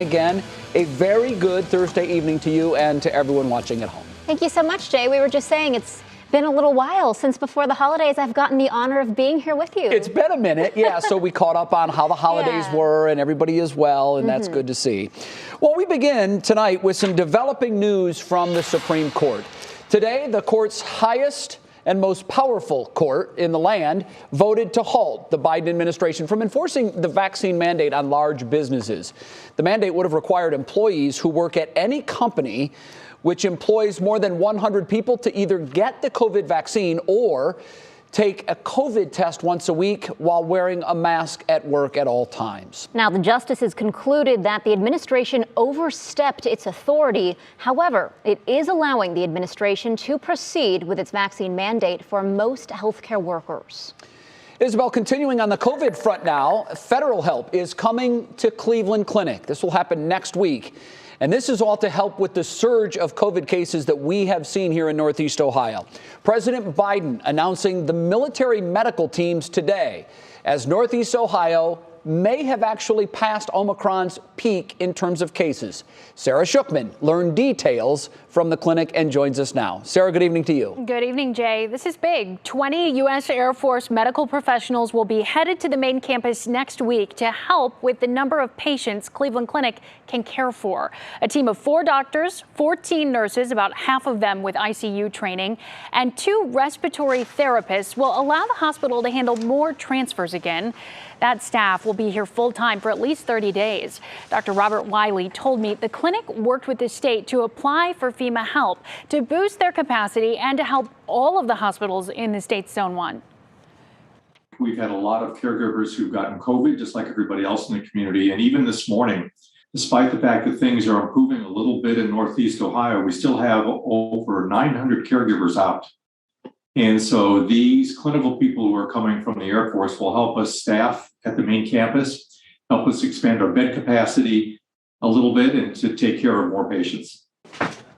Again, a very good Thursday evening to you and to everyone watching at home. Thank you so much, Jay. We were just saying it's been a little while since before the holidays I've gotten the honor of being here with you. It's been a minute, yeah, so we caught up on how the holidays were and everybody is well, and that's good to see. Well, we begin tonight with some developing news from the Supreme Court. Today, the court's highest and most powerful court in the land voted to halt the Biden administration from enforcing the vaccine mandate on large businesses. The mandate would have required employees who work at any company which employs more than 100 people to either get the COVID vaccine or take a COVID test once a week while wearing a mask at work at all times. Now, the justices concluded that the administration overstepped its authority. However, it is allowing the administration to proceed with its vaccine mandate for most healthcare workers. Isabel, continuing on the COVID front now, federal help is coming to Cleveland Clinic. This will happen next week. And this is all to help with the surge of COVID cases that we have seen here in Northeast Ohio. President Biden announcing the military medical teams today as Northeast Ohio may have actually passed Omicron's peak in terms of cases. Sarah Shookman learned details from the clinic and joins us now. Sarah, good evening to you. Good evening, Jay. This is big. 20 U.S. Air Force medical professionals will be headed to the main campus next week to help with the number of patients Cleveland Clinic can care for. A team of 4 doctors, 14 nurses, about half of them with ICU training, and 2 respiratory therapists will allow the hospital to handle more transfers again. That staff will be here full time for at least 30 days. Dr. Robert Wiley told me the clinic worked with the state to apply for FEMA help to boost their capacity and to help all of the hospitals in the state's Zone 1. We've had a lot of caregivers who've gotten COVID, just like everybody else in the community. And even this morning, despite the fact that things are improving a little bit in Northeast Ohio, we still have over 900 caregivers out. And so these clinical people who are coming from the Air Force will help us staff at the main campus, help us expand our bed capacity a little bit and to take care of more patients.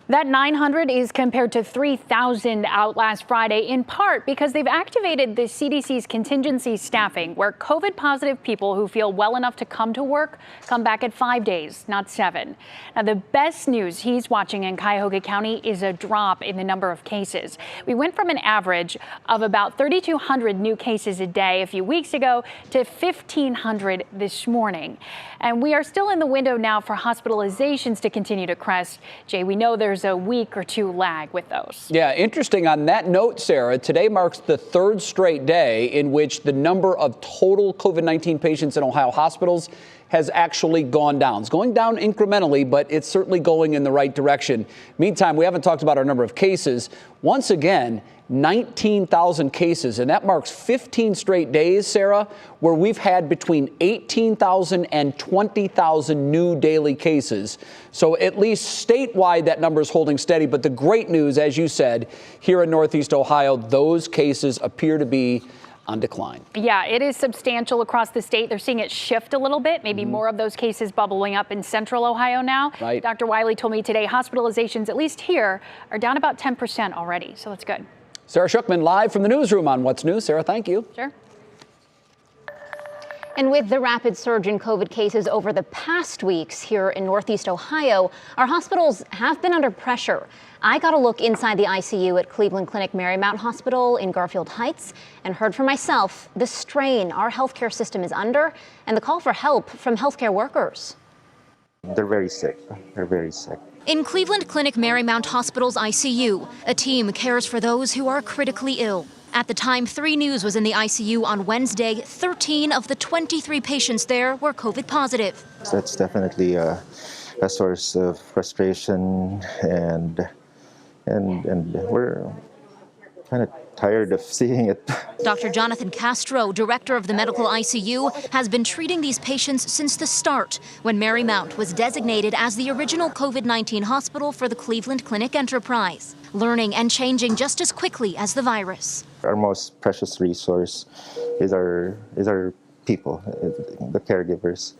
That 900 is compared to 3,000 out last Friday, in part because they've activated the CDC's contingency staffing, where COVID positive people who feel well enough to come to work come back at 5 days, not 7. Now, the best news he's watching in Cuyahoga County is a drop in the number of cases. We went from an average of about 3,200 new cases a day a few weeks ago to 1,500 this morning. And we are still in the window now for hospitalizations to continue to crest. Jay, we know there's a week or 2 lag with those. Yeah, interesting on that note, Sarah. Today marks the 3rd straight day in which the number of total COVID-19 patients in Ohio hospitals has actually gone down. It's going down incrementally, but it's certainly going in the right direction. Meantime, we haven't talked about our number of cases. Once again, 19,000 cases, and that marks 15 straight days, Sarah, where we've had between 18,000 and 20,000 new daily cases. So at least statewide, that number is holding steady. But the great news, as you said, here in Northeast Ohio, those cases appear to be on decline. Yeah, it is substantial across the state. They're seeing it shift a little bit, maybe more of those cases bubbling up in central Ohio now. Right. Dr. Wiley told me today hospitalizations, at least here, are down about 10% already. So that's good. Sarah Shookman live from the newsroom on What's New. Sarah, thank you. Sure. And with the rapid surge in COVID cases over the past weeks here in Northeast Ohio, our hospitals have been under pressure. I got a look inside the ICU at Cleveland Clinic Marymount Hospital in Garfield Heights and heard for myself the strain our healthcare system is under and the call for help from healthcare workers. They're very sick. They're very sick. In Cleveland Clinic Marymount Hospital's ICU, a team cares for those who are critically ill. At the time 3 News was in the ICU on Wednesday, 13 of the 23 patients there were COVID positive. So that's definitely a source of frustration, and we're kind of tired of seeing it. Dr. Jonathan Castro, director of the medical ICU, has been treating these patients since the start, when Marymount was designated as the original COVID-19 hospital for the Cleveland Clinic enterprise, learning and changing just as quickly as the virus. Our most precious resource is our people, the caregivers.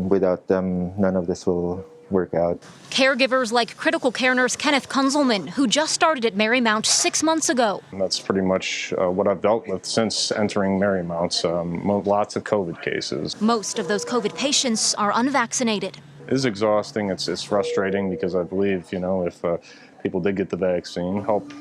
Without them, none of this will work out. Caregivers like critical care nurse Kenneth Kunzelman, who just started at Marymount 6 months ago. And that's pretty much what I've dealt with since entering Marymount. Lots of COVID cases. Most of those COVID patients are unvaccinated. It is exhausting. It's frustrating because I believe, if people did get the vaccine, help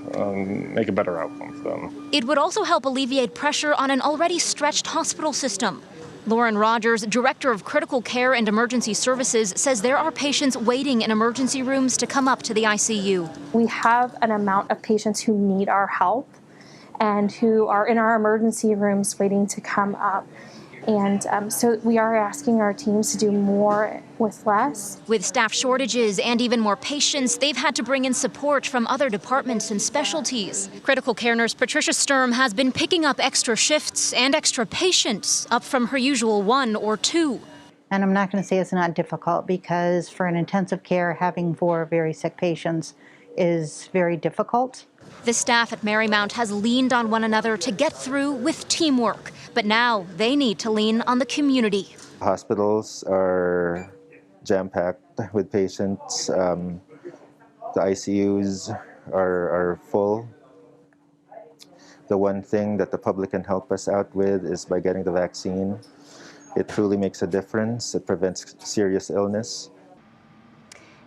make a better outcome for them. It would also help alleviate pressure on an already stretched hospital system. Lauren Rogers, Director of Critical Care and Emergency Services, says there are patients waiting in emergency rooms to come up to the ICU. We have an amount of patients who need our help and who are in our emergency rooms waiting to come up. And so we are asking our teams to do more with less. With staff shortages and even more patients, they've had to bring in support from other departments and specialties. Critical care nurse Patricia Sturm has been picking up extra shifts and extra patients, up from her usual 1 or 2. And I'm not going to say it's not difficult, because for an intensive care, having 4 very sick patients is very difficult. The staff at Marymount has leaned on one another to get through with teamwork. But now they need to lean on the community. Hospitals are jam-packed with patients. The ICUs are full. The one thing that the public can help us out with is by getting the vaccine. It truly makes a difference. It prevents serious illness.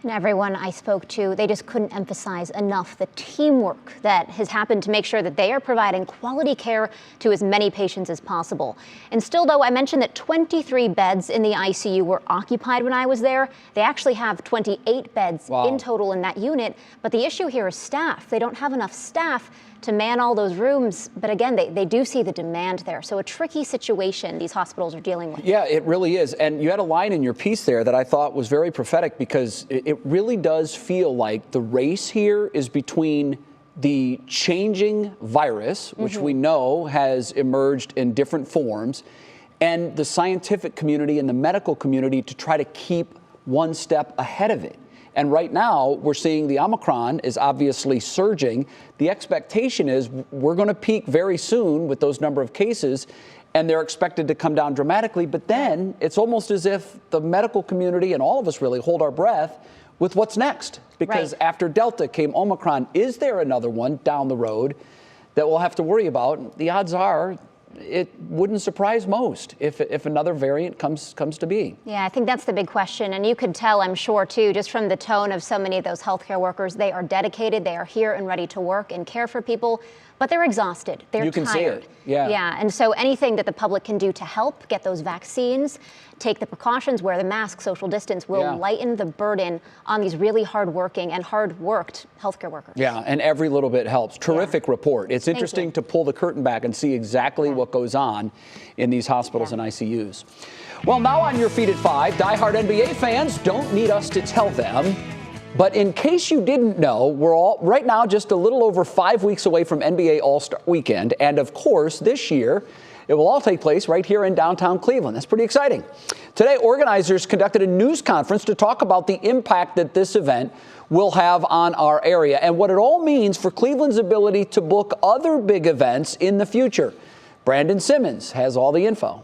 And everyone I spoke to, they just couldn't emphasize enough the teamwork that has happened to make sure that they are providing quality care to as many patients as possible. And still, though, I mentioned that 23 beds in the ICU were occupied when I was there. They actually have 28 beds in total in that unit. But the issue here is staff. They don't have enough staff to man all those rooms. But again, they do see the demand there. So a tricky situation these hospitals are dealing with. Yeah, it really is. And you had a line in your piece there that I thought was very prophetic, because it really does feel like the race here is between the changing virus, which we know has emerged in different forms, and the scientific community and the medical community to try to keep one step ahead of it. And right now, we're seeing the Omicron is obviously surging. The expectation is we're going to peak very soon with those number of cases, and they're expected to come down dramatically. But then it's almost as if the medical community and all of us really hold our breath with what's next. Because after Delta came Omicron. Is there another one down the road that we'll have to worry about? The odds are it wouldn't surprise most if another variant comes to be. Yeah, I think that's the big question. And you could tell, I'm sure, too, just from the tone of so many of those healthcare workers, they are dedicated. They are here and ready to work and care for people. But they're exhausted. They're tired. You can see it. Yeah. Yeah. And so anything that the public can do to help get those vaccines, take the precautions, wear the mask, social distance, will lighten the burden on these really hard-working and hard-worked healthcare workers. Yeah, and every little bit helps. Terrific report. It's interesting to pull the curtain back and see exactly what goes on in these hospitals and ICUs. Well, now on your feet at 5, diehard NBA fans don't need us to tell them. But in case you didn't know, we're all right now just a little over 5 weeks away from NBA All-Star Weekend. And of course, this year, it will all take place right here in downtown Cleveland. That's pretty exciting. Today, organizers conducted a news conference to talk about the impact that this event will have on our area and what it all means for Cleveland's ability to book other big events in the future. Brandon Simmons has all the info.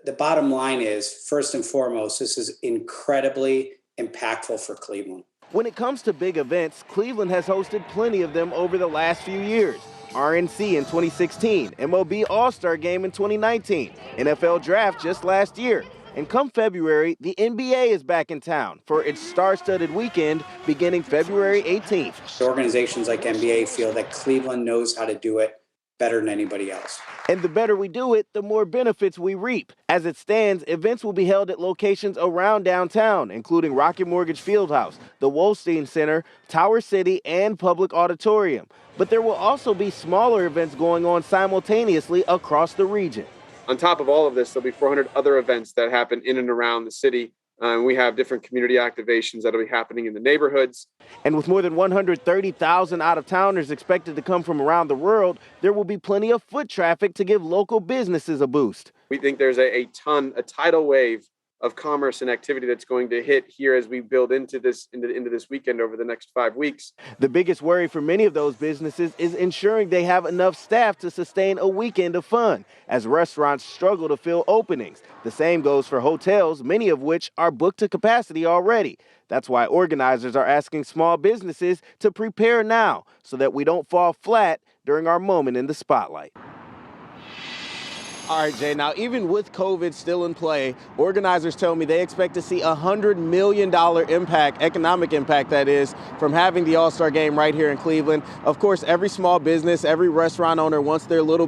The bottom line is, first and foremost, this is incredibly impactful for Cleveland. When it comes to big events, Cleveland has hosted plenty of them over the last few years. RNC in 2016, MLB All-Star Game in 2019, NFL Draft just last year. And come February, the NBA is back in town for its star-studded weekend beginning February 18th. Organizations like NBA feel that Cleveland knows how to do it better than anybody else. And the better we do it, the more benefits we reap. As it stands, events will be held at locations around downtown, including Rocket Mortgage Fieldhouse, the Wolstein Center, Tower City, and Public Auditorium. But there will also be smaller events going on simultaneously across the region. On top of all of this, there'll be 400 other events that happen in and around the city. We have different community activations that will be happening in the neighborhoods. And with more than 130,000 out-of-towners expected to come from around the world, there will be plenty of foot traffic to give local businesses a boost. We think there's a tidal wave of commerce and activity that's going to hit here as we build into this weekend over the next 5 weeks. The biggest worry for many of those businesses is ensuring they have enough staff to sustain a weekend of fun, as restaurants struggle to fill openings. The same goes for hotels, many of which are booked to capacity already. That's why organizers are asking small businesses to prepare now so that we don't fall flat during our moment in the spotlight. All right, Jay, now even with COVID still in play, organizers tell me they expect to see $100 million impact, economic impact that is, from having the All-Star game right here in Cleveland. Of course, every small business, every restaurant owner wants their little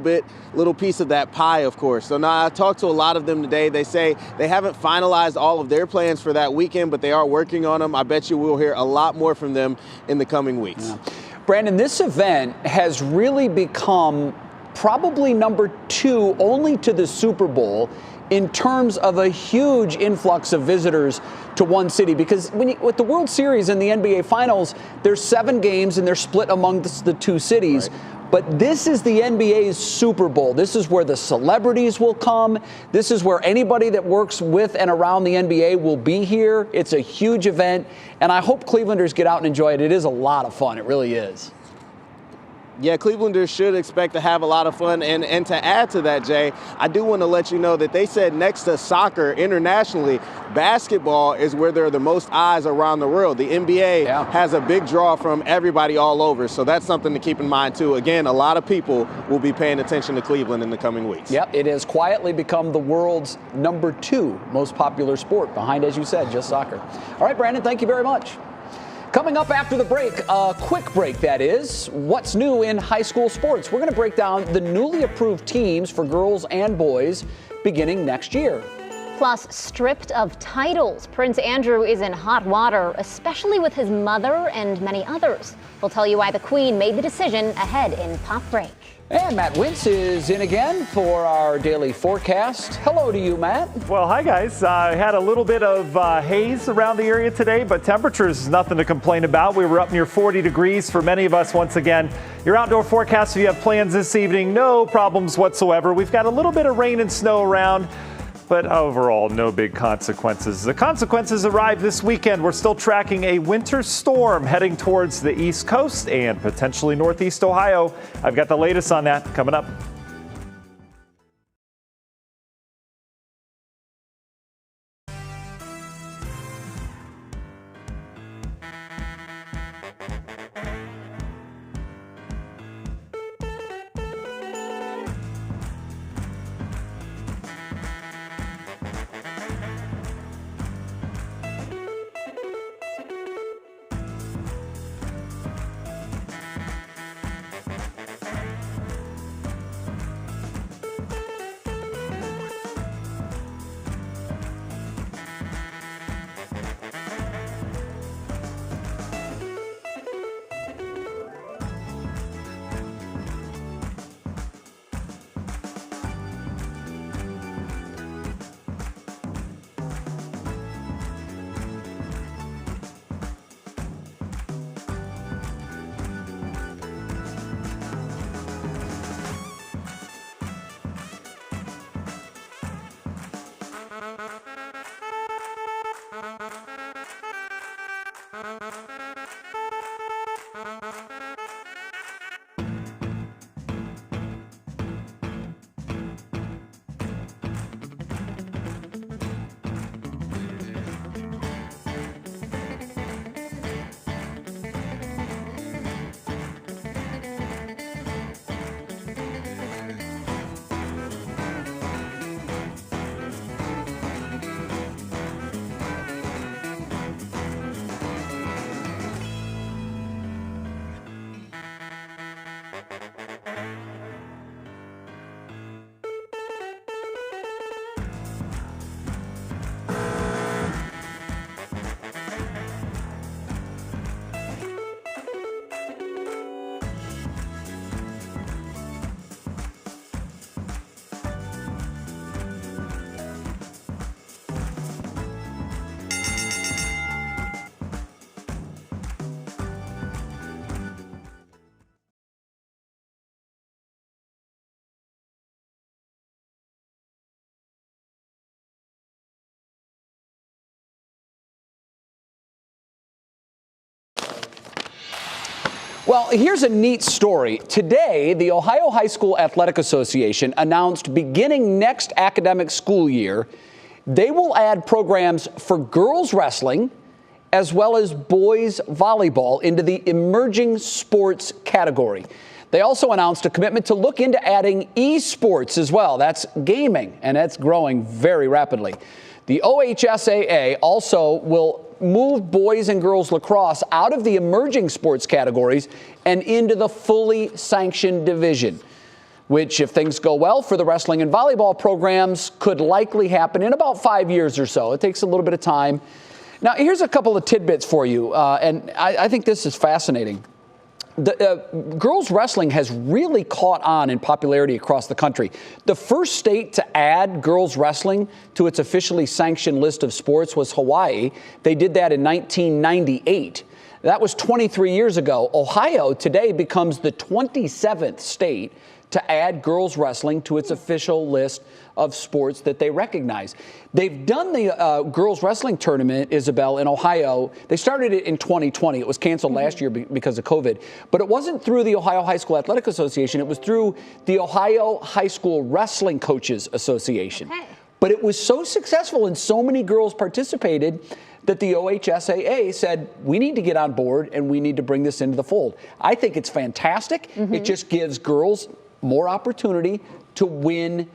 piece of that pie, of course. So now I talked to a lot of them today. They say they haven't finalized all of their plans for that weekend, but they are working on them. I bet you we'll hear a lot more from them in the coming weeks. Yeah. Brandon, this event has really become probably number 2 only to the Super Bowl in terms of a huge influx of visitors to one city. Because with the World Series and the NBA Finals, there's 7 games and they're split among the 2 cities. Right. But this is the NBA's Super Bowl. This is where the celebrities will come. This is where anybody that works with and around the NBA will be here. It's a huge event, and I hope Clevelanders get out and enjoy it. It is a lot of fun. It really is. Yeah, Clevelanders should expect to have a lot of fun. And to add to that, Jay, I do want to let you know that they said next to soccer internationally, basketball is where there are the most eyes around the world. The NBA has a big draw from everybody all over. So that's something to keep in mind, too. Again, a lot of people will be paying attention to Cleveland in the coming weeks. Yep, it has quietly become the world's number 2 most popular sport, behind, as you said, just soccer. All right, Brandon, thank you very much. Coming up after the break, a quick break that is, what's new in high school sports? We're going to break down the newly approved teams for girls and boys beginning next year. Plus, stripped of titles, Prince Andrew is in hot water, especially with his mother and many others. We'll tell you why the Queen made the decision ahead in Pop Break. And Matt Wintz is in again for our daily forecast. Hello to you, Matt. Well, hi, guys. I had a little bit of haze around the area today, but temperatures, nothing to complain about. We were up near 40 degrees for many of us once again. Your outdoor forecast, if you have plans this evening, no problems whatsoever. We've got a little bit of rain and snow around, but overall, no big consequences. The consequences arrive this weekend. We're still tracking a winter storm heading towards the East Coast and potentially Northeast Ohio. I've got the latest on that coming up. Well, here's a neat story. Today, the Ohio High School Athletic Association announced beginning next academic school year, they will add programs for girls wrestling as well as boys volleyball into the emerging sports category. They also announced a commitment to look into adding esports as well. That's gaming, and that's growing very rapidly. The OHSAA also will move boys and girls lacrosse out of the emerging sports categories and into the fully sanctioned division, which, if things go well for the wrestling and volleyball programs, could likely happen in about 5 years or so. It takes a little bit of time. Now, here's a couple of tidbits for you, and I think this is fascinating. Girls wrestling has really caught on in popularity across the country. The first state to add girls wrestling to its officially sanctioned list of sports was Hawaii. They did that in 1998. That was 23 years ago. Ohio today becomes the 27th state to add girls wrestling to its official list of sports that they recognize. They've done the girls wrestling tournament, Isabel, in Ohio. They started it in 2020. It was canceled last year because of COVID. But it wasn't through the Ohio High School Athletic Association. It was through the Ohio High School Wrestling Coaches Association. Okay. But it was so successful and so many girls participated that the OHSAA said, we need to get on board and we need to bring this into the fold. I think it's fantastic. It just gives girls more opportunity to win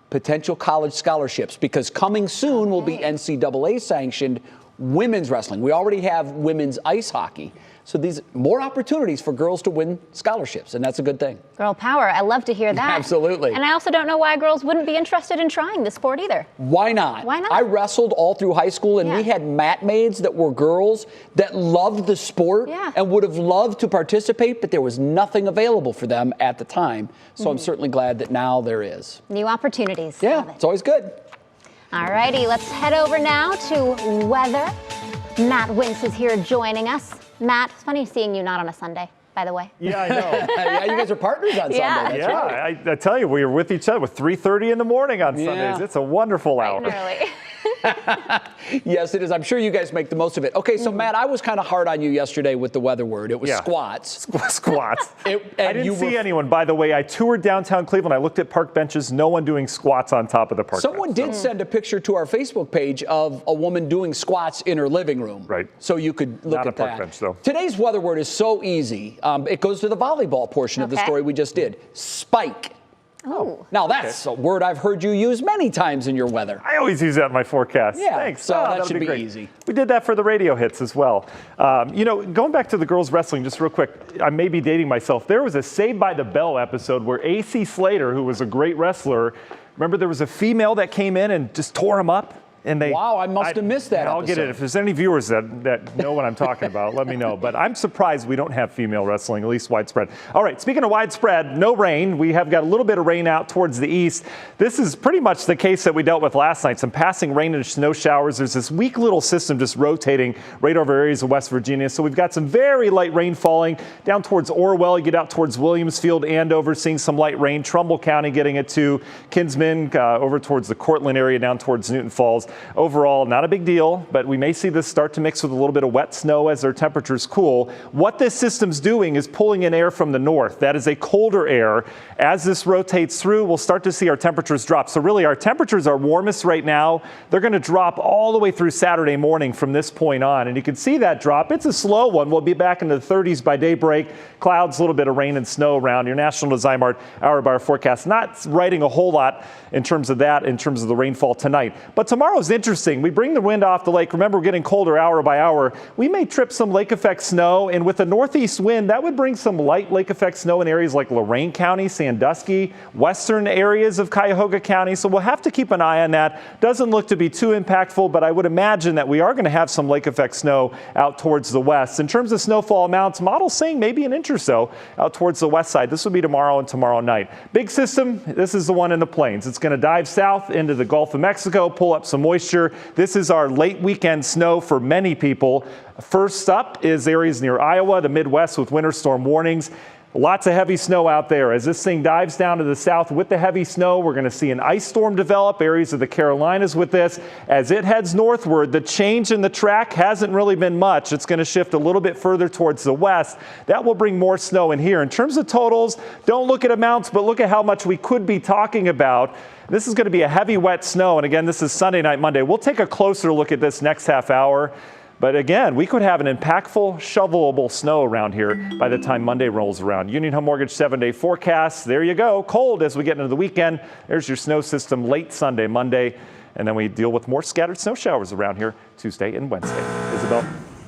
potential college scholarships, because coming soon will be NCAA sanctioned women's wrestling. We already have women's ice hockey. So these more opportunities for girls to win scholarships, and that's a good thing. Girl power. I love to hear that. Absolutely. And I also don't know why girls wouldn't be interested in trying the sport either. Why not? Why not? I wrestled all through high school, and we had mat maids that were girls that loved the sport and would have loved to participate, but there was nothing available for them at the time. So I'm certainly glad that now there is. New opportunities. Yeah, it's always good. All righty, let's head over now to weather. Matt Wintz is here joining us. Matt, it's funny seeing you not on a Sunday, by the way. Yeah, I know. Yeah, you guys are partners on Sunday. That's right. I tell you, we were with each other with 3:30 in the morning on Sundays. It's a wonderful hour. Really. Yes, it is. I'm sure you guys make the most of it. Okay, so Matt, I was kind of hard on you yesterday with the weather word. It was squats. Squats. I didn't see anyone, by the way. I toured downtown Cleveland. I looked at park benches. No one doing squats on top of the park bench. Someone did send a picture to our Facebook page of a woman doing squats in her living room. Right. So you could look Not at a park that. bench, though. Today's weather word is so easy. It goes to the volleyball portion of the story we just did. Spike. Oh. Now, that's a word I've heard you use many times in your weather. I always use that in my forecast. Yeah, Thanks. so that that'll should be great. easy. We did that for the radio hits as well. Going back to the girls wrestling, just real quick, I may be dating myself. There was a Saved by the Bell episode where AC Slater, who was a great wrestler, remember there was a female that came in and just tore him up? And wow, I must have missed that I'll get it. If there's any viewers that know what I'm talking about, let me know. But I'm surprised we don't have female wrestling, at least widespread. All right, speaking of widespread, no rain. We have got a little bit of rain out towards the east. This is pretty much the case that we dealt with last night. Some passing rain and snow showers. There's this weak little system just rotating right over areas of West Virginia. So we've got some very light rain falling down towards Orwell. You get out towards Williamsfield, Andover, seeing some light rain. Trumbull County getting it to Kinsman, over towards the Cortland area, down towards Newton Falls. Overall, not a big deal, but we may see this start to mix with a little bit of wet snow as our temperatures cool. What this system's doing is pulling in air from the north. That is a colder air. As this rotates through, we'll start to see our temperatures drop. So really, our temperatures are warmest right now. They're going to drop all the way through Saturday morning from this point on. And you can see that drop. It's a slow one. We'll be back into the 30s by daybreak. Clouds, a little bit of rain and snow around. Your National Design hour-by-hour forecast not writing a whole lot in terms of that, in terms of the rainfall tonight. But tomorrow's interesting. We bring the wind off the lake. Remember, we're getting colder hour by hour. We may trip some lake effect snow, and with a northeast wind, that would bring some light lake effect snow in areas like Lorain County, Sandusky, western areas of Cuyahoga County. So we'll have to keep an eye on that. Doesn't look to be too impactful, but I would imagine that we are going to have some lake effect snow out towards the west. In terms of snowfall amounts, models saying maybe an inch or so out towards the west side. This will be tomorrow and tomorrow night. Big system, this is the one in the plains. It's going to dive south into the Gulf of Mexico, pull up some moisture. This is our late weekend snow for many people. First up is areas near Iowa, the Midwest with winter storm warnings. Lots of heavy snow out there. As this thing dives down to the south with the heavy snow, we're going to see an ice storm develop, areas of the Carolinas with this. As it heads northward, the change in the track hasn't really been much. It's going to shift a little bit further towards the west. That will bring more snow in here. In terms of totals, don't look at amounts, but look at how much we could be talking about. This is going to be a heavy, wet snow. And again, this is Sunday night, Monday. We'll take a closer look at this next half hour. But again, we could have an impactful, shovelable snow around here by the time Monday rolls around. Union Home Mortgage 7-day forecast. There you go. Cold as we get into the weekend. There's your snow system late Sunday, Monday. And then we deal with more scattered snow showers around here Tuesday and Wednesday. Isabel.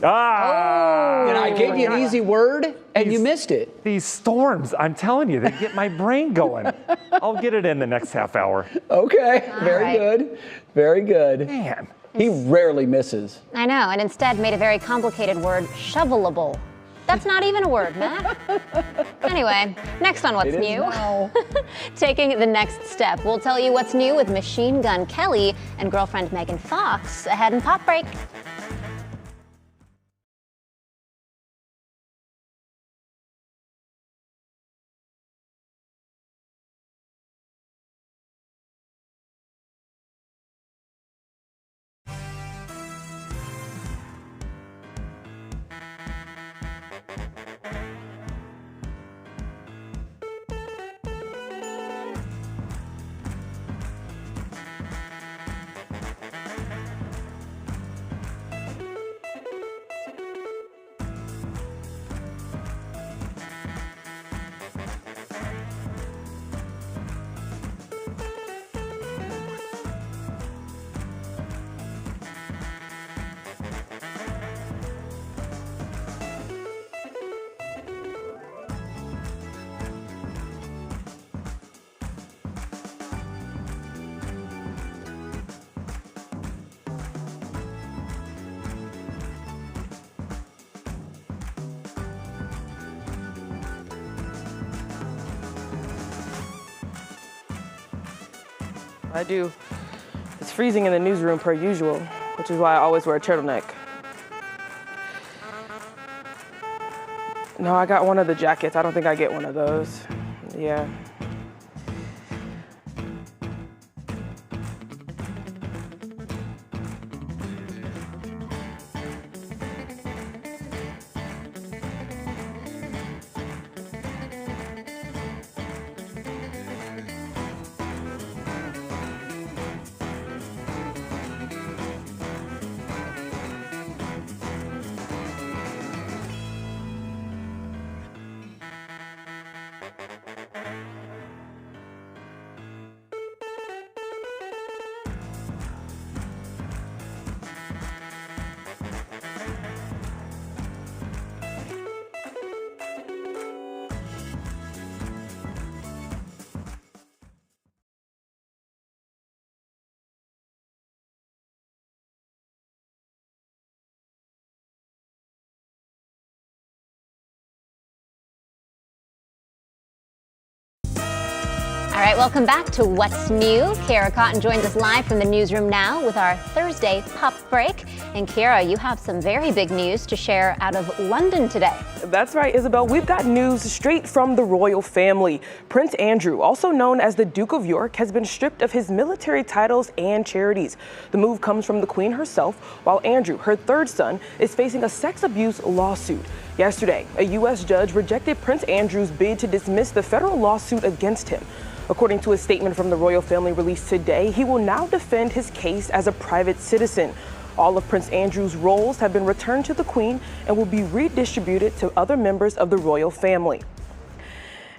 And I gave you an easy word and you missed it. These storms, I'm telling you, they get my brain going. I'll get it in the next half hour. Okay, very good. Very good. Man. He rarely misses. I know, and instead made a very complicated word, shovelable. That's not even a word, Matt. Anyway, next on What's New. Taking the next step, we'll tell you what's new with Machine Gun Kelly and girlfriend Megan Fox ahead in Pop Break. I do. It's freezing in the newsroom per usual, which is why I always wear a turtleneck. No, I got one of the jackets. I don't think I get one of those. Yeah. All right, welcome back to What's New. Kara Cotton joins us live from the newsroom now with our Thursday Pop Break. And Kara, you have some very big news to share out of London today. That's right, Isabel. We've got news straight from the royal family. Prince Andrew, also known as the Duke of York, has been stripped of his military titles and charities. The move comes from the Queen herself, while Andrew, her third son, is facing a sex abuse lawsuit. Yesterday, a U.S. judge rejected Prince Andrew's bid to dismiss the federal lawsuit against him. According to a statement from the royal family released today, he will now defend his case as a private citizen. All of Prince Andrew's roles have been returned to the Queen and will be redistributed to other members of the royal family.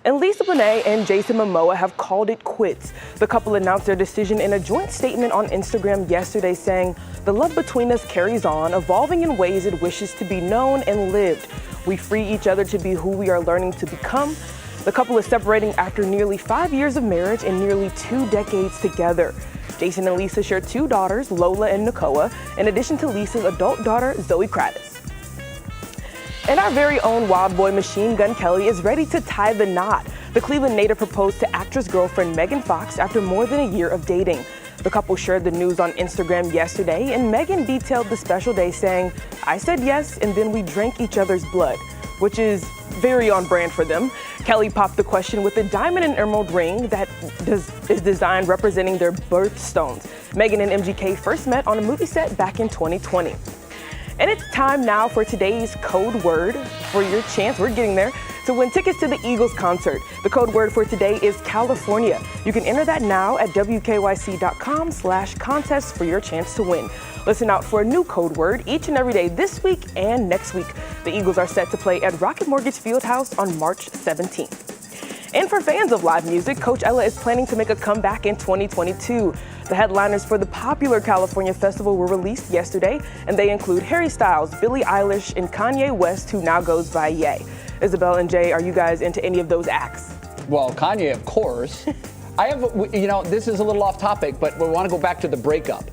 And Lisa Bonet and Jason Momoa have called it quits. The couple announced their decision in a joint statement on Instagram yesterday, saying, "The love between us carries on, evolving in ways it wishes to be known and lived. We free each other to be who we are learning to become." The couple is separating after nearly 5 years of marriage and nearly 2 decades together. Jason and Lisa share 2 daughters, Lola and Nakoa, in addition to Lisa's adult daughter, Zoe Kravitz. And our very own wild boy Machine Gun Kelly is ready to tie the knot. The Cleveland native proposed to actress girlfriend Megan Fox after more than a year of dating. The couple shared the news on Instagram yesterday, and Megan detailed the special day saying, "I said yes, and then we drank each other's blood," which is very on brand for them. Kelly popped the question with a diamond and emerald ring that is designed representing their birthstones. Megan and MGK first met on a movie set back in 2020. And it's time now for today's code word for your chance, we're getting there, to win tickets to the Eagles concert. The code word for today is California. You can enter that now at wkyc.com/contest for your chance to win. Listen out for a new code word each and every day this week and next week. The Eagles are set to play at Rocket Mortgage Fieldhouse on March 17th. And for fans of live music, Coach Ella is planning to make a comeback in 2022. The headliners for the popular California Festival were released yesterday, and they include Harry Styles, Billie Eilish, and Kanye West, who now goes by Ye. Isabel and Jay, are you guys into any of those acts? Well, Kanye, of course. This is a little off topic, but we want to go back to the breakup.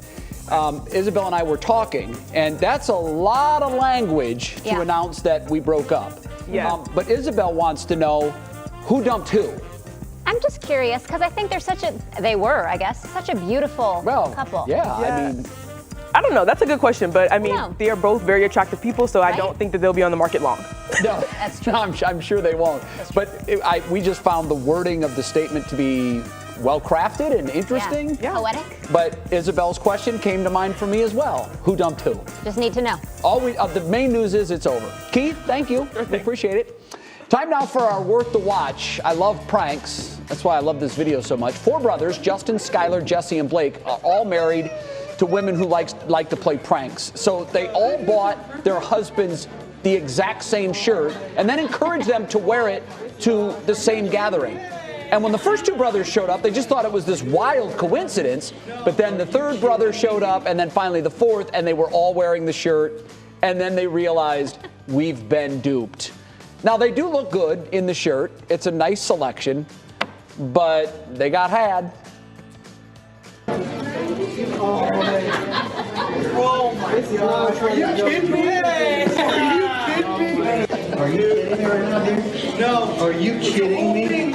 Isabel and I were talking, and that's a lot of language to announce that we broke up. Yeah. But Isabel wants to know who dumped who. I'm just curious because I think such a beautiful couple. Yeah, I don't know. That's a good question, but they are both very attractive people, so I don't think that they'll be on the market long. No, that's true. I'm sure they won't. But we just found the wording of the statement to be well crafted and interesting. Yeah. Poetic. But Isabel's question came to mind for me as well. Who dumped who? Just need to know. The main news is it's over. Keith, thank you. We appreciate it. Time now for our Worth the Watch. I love pranks. That's why I love this video so much. 4 brothers, Justin, Skylar, Jesse, and Blake, are all married to women who like to play pranks. So they all bought their husbands the exact same shirt and then encouraged them to wear it to the same gathering. And when the first 2 brothers showed up, they just thought it was this wild coincidence. But then the 3rd brother showed up, and then finally the 4th, and they were all wearing the shirt. And then they realized, we've been duped. Now, they do look good in the shirt. It's a nice selection, but they got had. Oh my gosh, are you kidding me? Are you kidding me right now, dude? No, are you kidding me?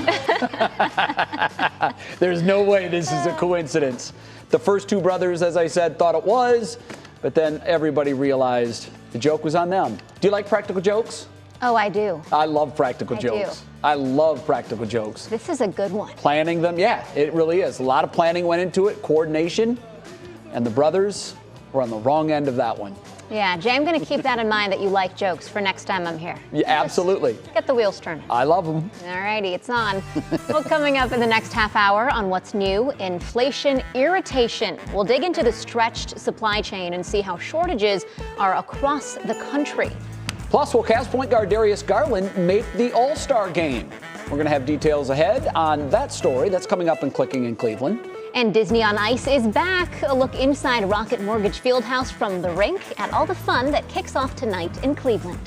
There's no way this is a coincidence. The first 2 brothers, as I said, thought it was, but then everybody realized the joke was on them. Do you like practical jokes? Oh, I do. I love practical jokes. I love practical jokes. This is a good one. Planning them, yeah, it really is. A lot of planning went into it, coordination, and the brothers were on the wrong end of that one. Yeah, Jay, I'm going to keep that in mind that you like jokes for next time I'm here. Yeah, absolutely. Get the wheels turning. I love them. All righty, it's on. Well, coming up in the next half hour on What's New, inflation irritation. We'll dig into the stretched supply chain and see how shortages are across the country. Plus, will Cavs point guard Darius Garland make the All-Star game? We're going to have details ahead on that story. That's coming up in Clicking in Cleveland. And Disney on Ice is back. A look inside Rocket Mortgage Fieldhouse from the rink at all the fun that kicks off tonight in Cleveland.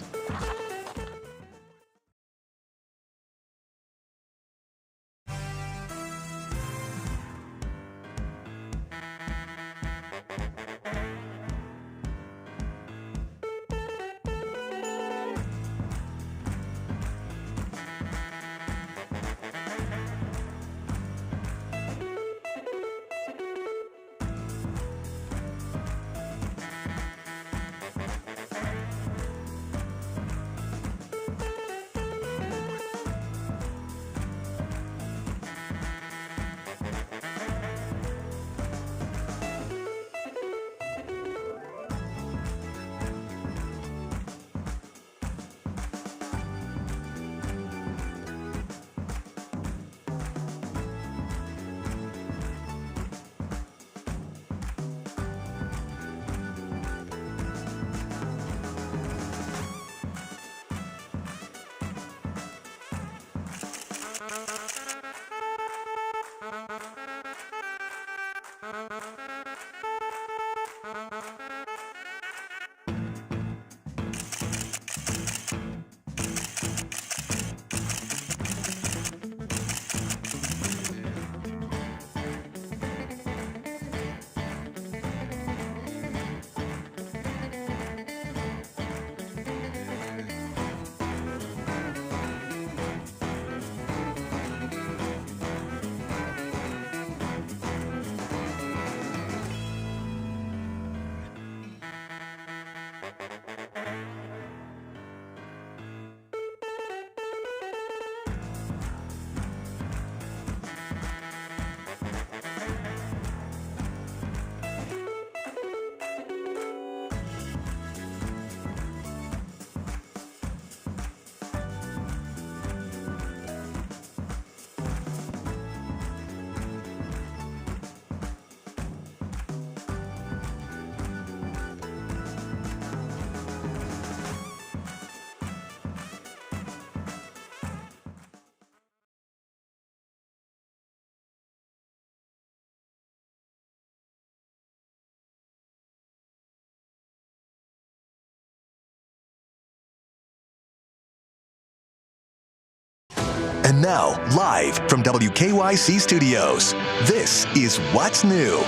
And now, live from WKYC Studios, this is What's New.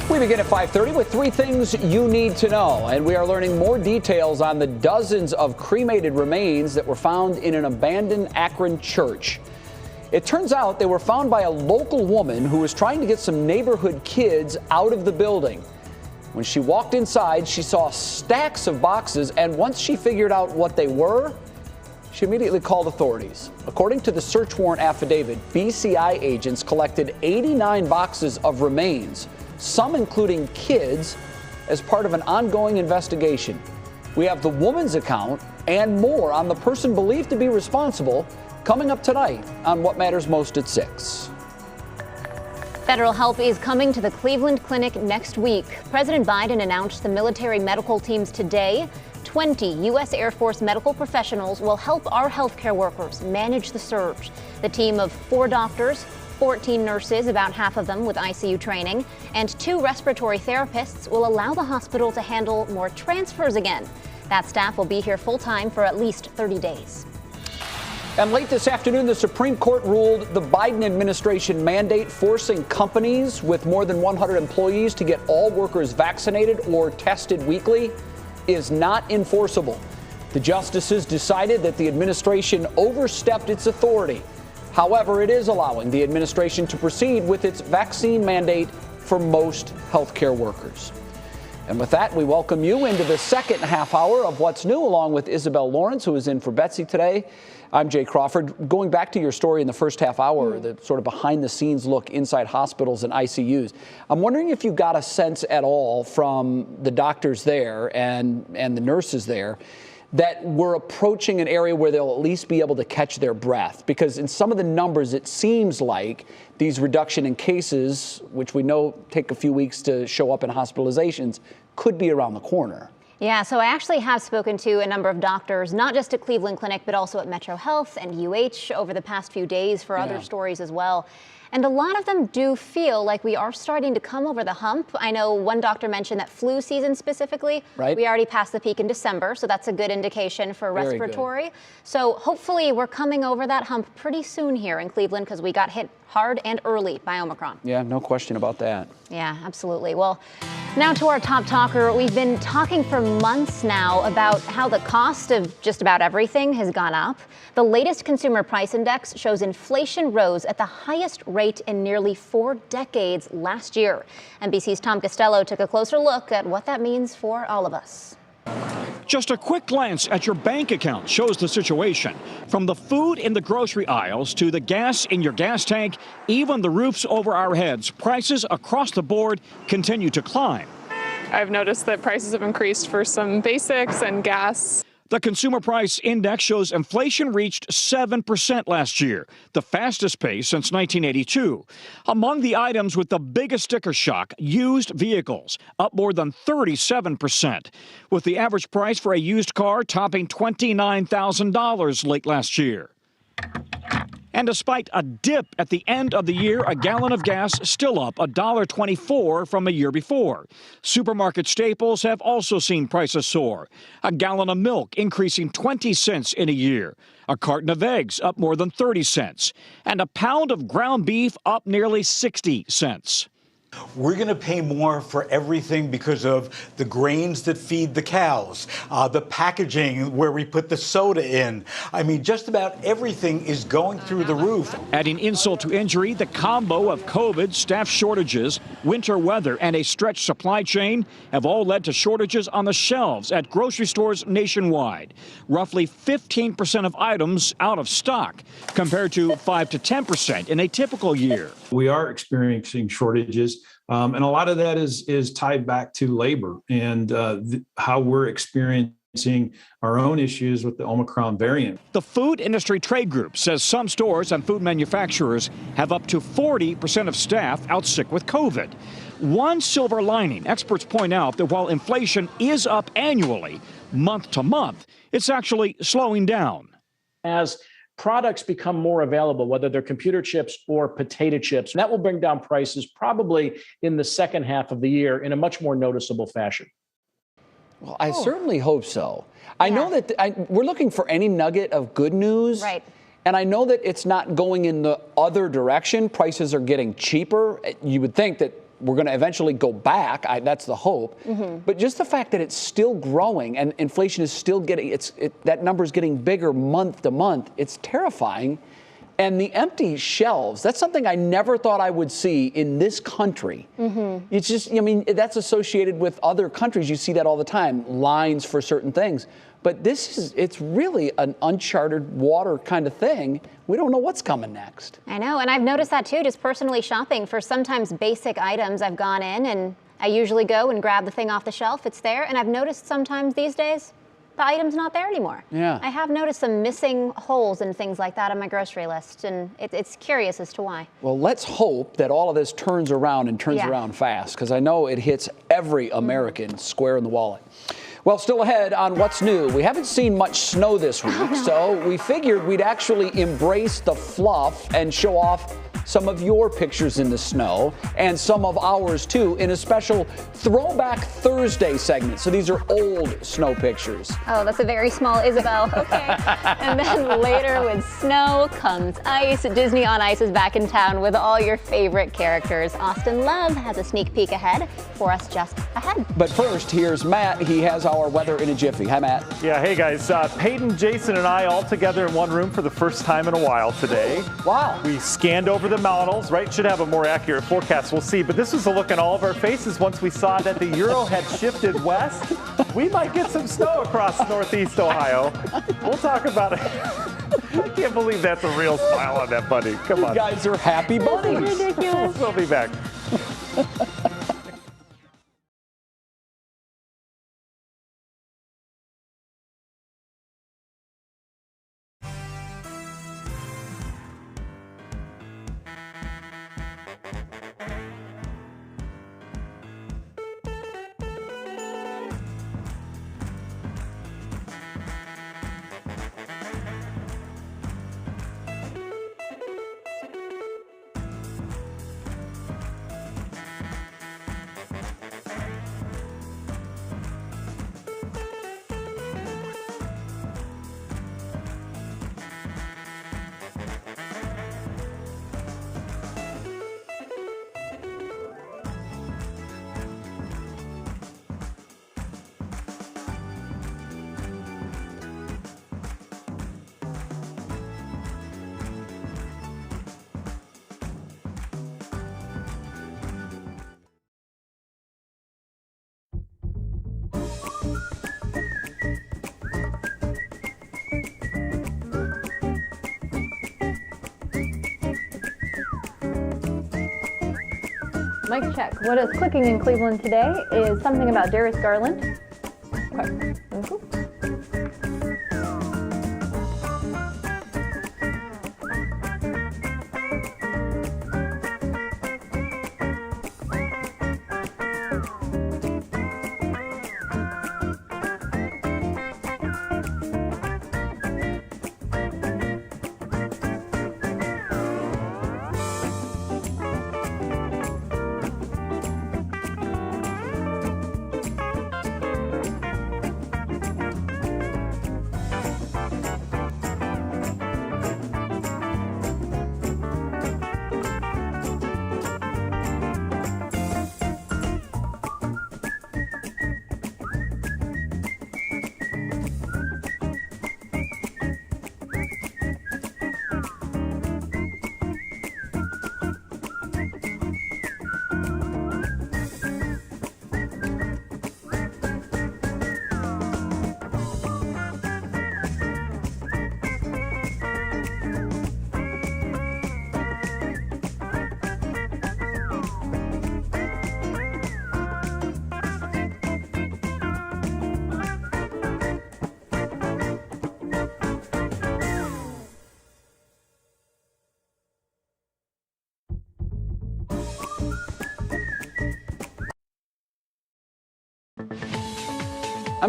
We begin at 5:30 with 3 things you need to know, and we are learning more details on the dozens of cremated remains that were found in an abandoned Akron church. It turns out they were found by a local woman who was trying to get some neighborhood kids out of the building. When she walked inside, she saw stacks of boxes, and once she figured out what they were, she immediately called authorities. According to the search warrant affidavit, BCI agents collected 89 boxes of remains, some including kids, as part of an ongoing investigation. We have the woman's account and more on the person believed to be responsible coming up tonight on What Matters Most at 6. Federal help is coming to the Cleveland Clinic next week. President Biden announced the military medical teams today. 20 U.S. Air Force medical professionals will help our healthcare workers manage the surge. The team of 4 doctors, 14 nurses, about half of them with ICU training, and 2 respiratory therapists will allow the hospital to handle more transfers again. That staff will be here full-time for at least 30 days. And late this afternoon, the Supreme Court ruled the Biden administration mandate forcing companies with more than 100 employees to get all workers vaccinated or tested weekly is not enforceable. The justices decided that the administration overstepped its authority. However, it is allowing the administration to proceed with its vaccine mandate for most healthcare workers. And with that, we welcome you into the second half hour of What's New, along with Isabel Lawrence, who is in for Betsy today. I'm Jay Crawford. Going back to your story in the first half hour, the sort of behind-the-scenes look inside hospitals and ICUs, I'm wondering if you got a sense at all from the doctors there and the nurses there that we're approaching an area where they'll at least be able to catch their breath. Because in some of the numbers, it seems like these reduction in cases, which we know take a few weeks to show up in hospitalizations, could be around the corner. Yeah, so I actually have spoken to a number of doctors, not just at Cleveland Clinic, but also at Metro Health and UH over the past few days for other stories as well. And a lot of them do feel like we are starting to come over the hump. I know one doctor mentioned that flu season specifically, we already passed the peak in December, so that's a good indication for respiratory. So hopefully we're coming over that hump pretty soon here in Cleveland because we got hit hard and early by Omicron. Yeah, no question about that. Yeah, absolutely. Well, now to our top talker. We've been talking for months now about how the cost of just about everything has gone up. The latest consumer price index shows inflation rose at the highest rate in nearly 4 decades last year. NBC's Tom Costello took a closer look at what that means for all of us. Just a quick glance at your bank account shows the situation. From the food in the grocery aisles to the gas in your gas tank, even the roofs over our heads, prices across the board continue to climb. I've noticed that prices have increased for some basics and gas. The Consumer Price Index shows inflation reached 7% last year, the fastest pace since 1982. Among the items with the biggest sticker shock, used vehicles, up more than 37%, with the average price for a used car topping $29,000 late last year. And despite a dip at the end of the year, a gallon of gas still up $1.24 from a year before. Supermarket staples have also seen prices soar. A gallon of milk increasing 20 cents in a year. A carton of eggs up more than 30 cents. And a pound of ground beef up nearly 60 cents. We're going to pay more for everything because of the grains that feed the cows, the packaging where we put the soda in. I mean, just about everything is going through the roof. Adding insult to injury, the combo of COVID, staff shortages, winter weather, and a stretched supply chain have all led to shortages on the shelves at grocery stores nationwide. Roughly 15% of items out of stock, compared to 5 to 10% in a typical year. We are experiencing shortages. And a lot of that is tied back to labor and how we're experiencing our own issues with the Omicron variant. The food industry trade group says some stores and food manufacturers have up to 40% of staff out sick with COVID. One silver lining, experts point out that while inflation is up annually, month to month, it's actually slowing down. As products become more available, whether they're computer chips or potato chips, that will bring down prices probably in the second half of the year in a much more noticeable fashion. Well, I certainly hope so. I know that we're looking for any nugget of good news. Right. And I know that it's not going in the other direction. Prices are getting cheaper. You would think that we're going to eventually go back. That's the hope. But just the fact that it's still growing and inflation is still getting, that number is getting bigger month to month, it's terrifying. And the empty shelves, that's something I never thought I would see in this country. It's just, I mean, that's associated with other countries. You see that all the time, lines for certain things. But it's really an uncharted water kind of thing. We don't know what's coming next. I know, and I've noticed that too, just personally shopping for sometimes basic items. I've gone in and I usually go and grab the thing off the shelf, it's there. And I've noticed sometimes these days, the item's not there anymore. Yeah. I have noticed some missing holes and things like that on my grocery list, and it's curious as to why. Well, let's hope that all of this turns around and turns around fast, because I know it hits every American square in the wallet. Well, still ahead on What's New. We haven't seen much snow this week, so we figured we'd actually embrace the fluff and show off some of your pictures in the snow and some of ours too in a special Throwback Thursday segment. So these are old snow pictures. Oh, that's a very small Isabel. Okay. And then later with snow comes ice. Disney on Ice is back in town with all your favorite characters. Austin Love has a sneak peek ahead for us just ahead. But first, here's Matt. He has our weather in a jiffy. Hi, Matt. Yeah, hey guys. Peyton, Jason, and I all together in one room for the first time in a while today. Wow. We scanned over the mountains, right? Should have a more accurate forecast. We'll see. But this was a look on all of our faces once we saw that the Euro had shifted west. We might get some snow across northeast Ohio. We'll talk about it. I can't believe that's a real smile on that buddy. Come on. You guys are happy buddies. This is ridiculous. We'll be back. Mic check. What is clicking in Cleveland today is something about Darius Garland. Okay.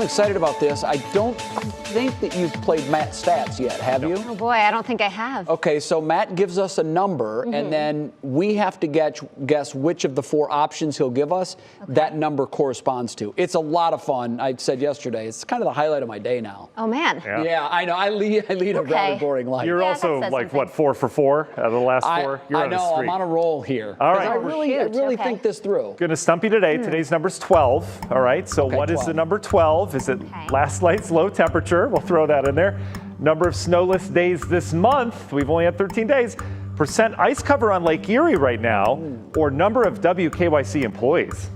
I'm excited about this. I don't think that you've played Matt's stats yet, have you? Oh boy, I don't think I have. Okay, so Matt gives us a number, and then we have to guess which of the 4 options he'll give us that number corresponds to. It's a lot of fun. I said yesterday, it's kind of the highlight of my day now. Oh man. Yeah, I know. I lead a rather boring life. You're also like, what, 4 for 4 out of the last 4? You're I on a know. streak. I'm on a roll here. All right. I really think this through. Going to stump you today. Today's number's 12. All right. So what is the number 12? Is it last night's low temperature? We'll throw that in there. Number of snowless days this month. We've only had 13 days. Percent ice cover on Lake Erie right now, or number of WKYC employees.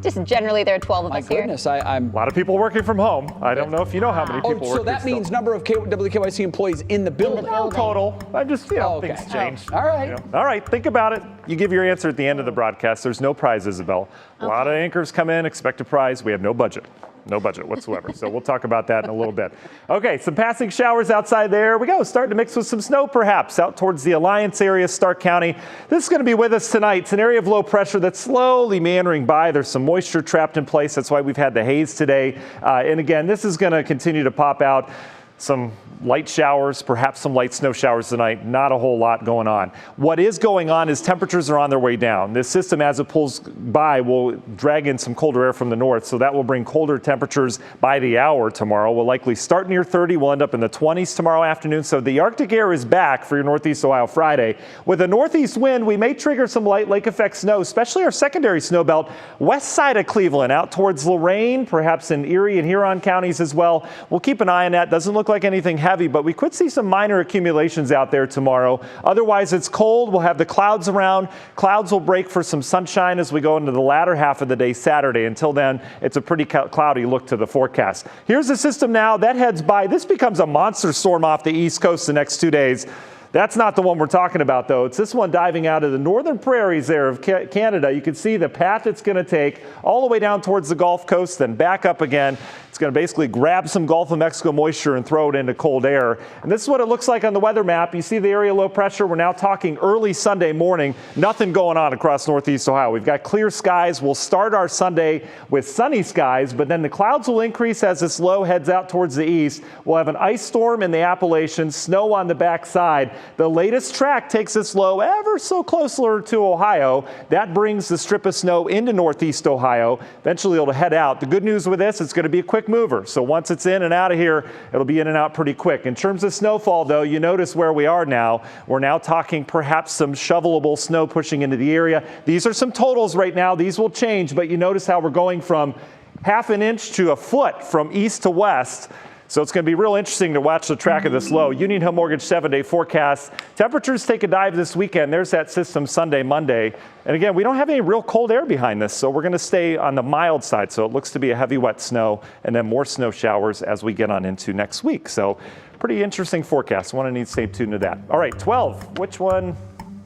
Just generally, there are 12 of us here. My goodness, I'm a lot of people working from home. I don't know if you know how many people work. So that means number of WKYC employees in the building. Total. I'm just, things change. All right. All right, think about it. You give your answer at the end of the broadcast. There's no prize, Isabel. A lot of anchors come in, expect a prize. We have no budget. No budget whatsoever. So we'll talk about that in a little bit. Okay, some passing showers outside there. We go. Starting to mix with some snow perhaps out towards the Alliance area, Stark County. This is going to be with us tonight. It's an area of low pressure that's slowly meandering by. There's some moisture trapped in place. That's why we've had the haze today. And again, this is going to continue to pop out. Some light showers, perhaps some light snow showers tonight. Not a whole lot going on. What is going on is temperatures are on their way down. This system, as it pulls by, will drag in some colder air from the north, so that will bring colder temperatures by the hour tomorrow. We'll likely start near 30. We'll end up in the 20s tomorrow afternoon. So the Arctic air is back for your Northeast Ohio Friday. With a northeast wind, we may trigger some light lake effect snow, especially our secondary snow belt west side of Cleveland, out towards Lorain, perhaps in Erie and Huron counties as well. We'll keep an eye on that. Doesn't look like anything heavy, but we could see some minor accumulations out there tomorrow. Otherwise, it's cold. We'll have the clouds around. Clouds will break for some sunshine as we go into the latter half of the day Saturday. Until then, it's a pretty cloudy look to the forecast. Here's the system now that heads by. This becomes a monster storm off the East Coast the next 2 days. That's not the one we're talking about, though. It's this one diving out of the northern prairies there of Canada. You can see the path it's going to take all the way down towards the Gulf Coast, then back up again. It's going to basically grab some Gulf of Mexico moisture and throw it into cold air. And this is what it looks like on the weather map. You see the area low pressure. We're now talking early Sunday morning. Nothing going on across Northeast Ohio. We've got clear skies. We'll start our Sunday with sunny skies, but then the clouds will increase as this low heads out towards the east. We'll have an ice storm in the Appalachians, snow on the backside. The latest track takes this low ever so closer to Ohio. That brings the strip of snow into Northeast Ohio. Eventually it'll head out. The good news with this, it's going to be a quick mover. So once it's in and out of here, it'll be in and out pretty quick. In terms of snowfall, though, you notice where we are now. We're now talking perhaps some shovelable snow pushing into the area. These are some totals right now. These will change, but you notice how we're going from half an inch to a foot from east to west. So it's going to be real interesting to watch the track of this low. Union Hill Mortgage 7-day forecast. Temperatures take a dive this weekend. There's that system Sunday, Monday. And again, we don't have any real cold air behind this, so we're going to stay on the mild side. So it looks to be a heavy, wet snow, and then more snow showers as we get on into next week. So pretty interesting forecast. One need to stay tuned to that. All right, 12. Which one?